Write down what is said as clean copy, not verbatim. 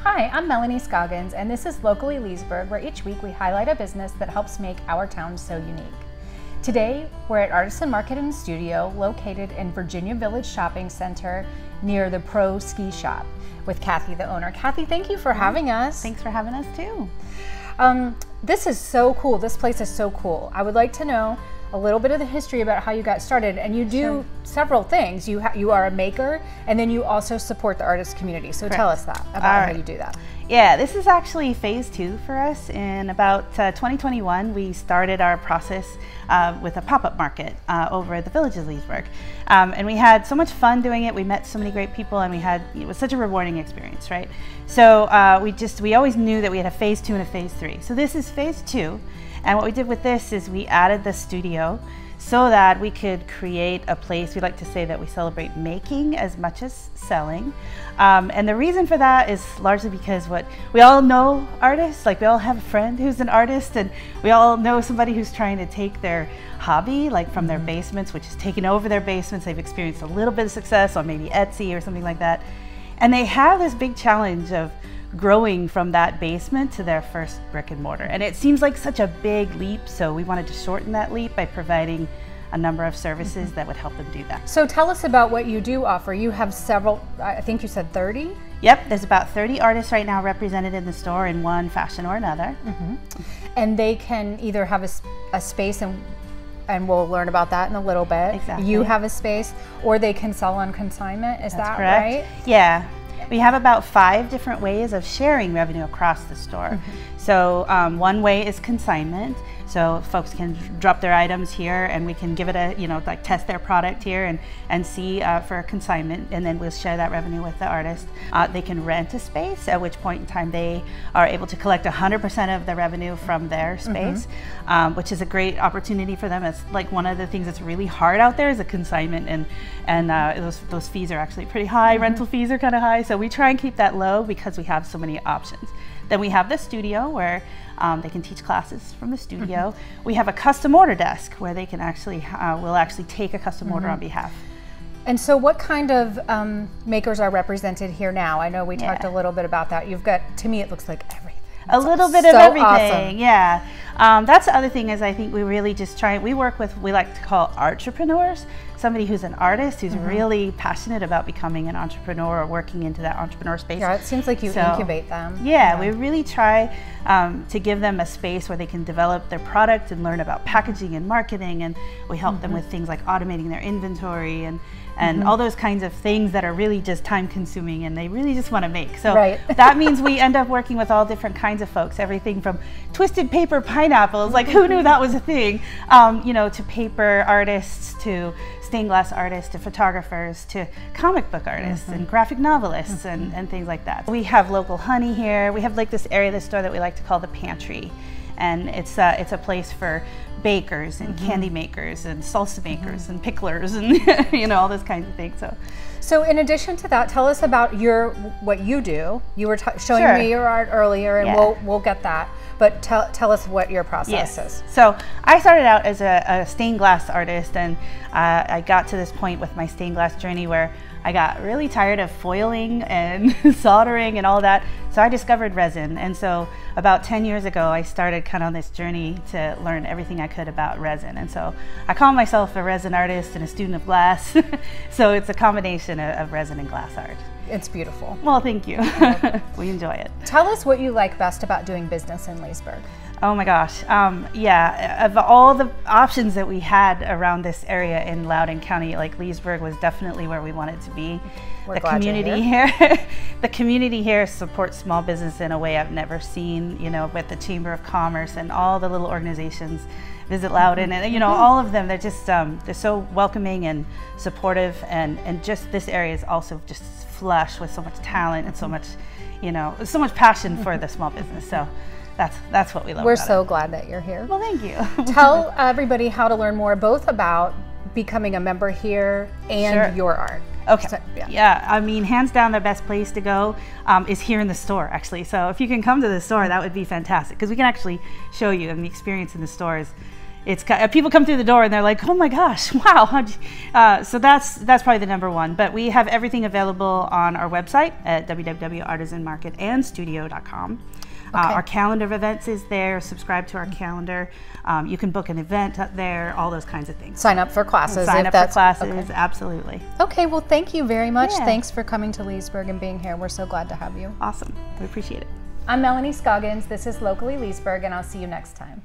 Hi, I'm Melanie Scoggins, and this is Locally Leesburg, where each week we highlight a business that helps make our town so unique. Today, we're at Artisan Market and Studio, located in Virginia Village Shopping Center near the Pro Ski Shop, with Kathy, the owner. Kathy, thank you for having us. Thanks for having us too. This is so cool. This place is so cool. I would like to know a little bit of the history about how you got started, and you do several things. You are a maker, and then you also support the artist community. So tell us that about how you do that. Yeah, this is actually phase 2 for us. In about 2021, we started our process with a pop-up market over at the Village of Leesburg. And we had so much fun doing it. We met so many great people, and it was such a rewarding experience, right? So we always knew that we had a phase 2 and a phase 3. So this is phase 2. And what we did with this is we added the studio so that we could create a place. We like to say that we celebrate making as much as selling. And the reason for that is largely because we all know artists, like we all have a friend who's an artist, and we all know somebody who's trying to take their hobby, like from their basements, which is taking over their basements. They've experienced a little bit of success on maybe Etsy or something like that. And they have this big challenge of growing from that basement to their first brick and mortar. And it seems like such a big leap, so we wanted to shorten that leap by providing a number of services that would help them do that. So tell us about what you do offer. You have several, I think you said 30? Yep, there's about 30 artists right now represented in the store in one fashion or another. And they can either have a space, and we'll learn about that in a little bit. Exactly. You have a space, or they can sell on consignment. Is that correct. Right? Yeah. We have about 5 different ways of sharing revenue across the store. So one way is consignment. So folks can drop their items here, and we can give it a, like test their product here and see for a consignment, and then we'll share that revenue with the artist. They can rent a space, at which point in time they are able to collect 100% of the revenue from their space, which is a great opportunity for them. It's like one of the things that's really hard out there is a consignment, and those fees are actually pretty high. Rental fees are kind of high, so we try and keep that low because we have so many options. Then we have the studio where they can teach classes from the studio. We have a custom order desk where they can will actually take a custom order on behalf. And so what kind of makers are represented here now? I know we talked a little bit about that. You've got, to me it looks like everything. A little bit of everything, awesome. Yeah. That's the other thing is I think we really just we work with, we like to call entrepreneurs, somebody who's an artist who's really passionate about becoming an entrepreneur or working into that entrepreneur space. Yeah, it seems like you incubate them. Yeah, we really try to give them a space where they can develop their product and learn about packaging and marketing, and we help them with things like automating their inventory and all those kinds of things that are really just time consuming and they really just want to make. So that means we end up working with all different kinds of folks, everything from twisted paper pineapples, like who knew that was a thing, to paper artists, to stained glass artists, to photographers, to comic book artists and graphic novelists and things like that. We have local honey here. We have like this area of the store that we like to call the pantry. And it's a place for bakers and candy makers and salsa makers and picklers and all those kinds of things. So in addition to that, tell us about what you do. You were showing me your art earlier, and we'll get that. But tell us what your process is. So I started out as a stained glass artist, and I got to this point with my stained glass journey where I got really tired of foiling and soldering and all that. So I discovered resin. And so about 10 years ago, I started kind of on this journey to learn everything I could about resin. And so I call myself a resin artist and a student of glass. So it's a combination of resin and glass art. It's beautiful. Well, thank you. We enjoy it. Tell us what you like best about doing business in Leesburg. Oh my gosh, of all the options that we had around this area in Loudoun County, like Leesburg was definitely where we wanted to be. We're glad you're here. The community here supports small business in a way I've never seen, with the Chamber of Commerce and all the little organizations. Visit Loudoun, and all of them, they're just, they're so welcoming and supportive, and just this area is also just flush with so much talent and so much, so much passion for the small business. So that's what we love. We're so glad that you're here. Well, thank you. Tell everybody how to learn more, both about becoming a member here and your art. Okay. So, I mean, hands down, the best place to go is here in the store, actually. So if you can come to the store, that would be fantastic, because we can actually show you, and the experience in the store people come through the door and they're like, oh my gosh, wow. So that's probably the number one. But we have everything available on our website at www.artisanmarketandstudio.com. Our calendar of events is there. Subscribe to our calendar. You can book an event up there, all those kinds of things. Sign up for classes. Absolutely. Okay, well, thank you very much. Yeah. Thanks for coming to Leesburg and being here. We're so glad to have you. Awesome. We appreciate it. I'm Melanie Scoggins. This is Locally Leesburg, and I'll see you next time.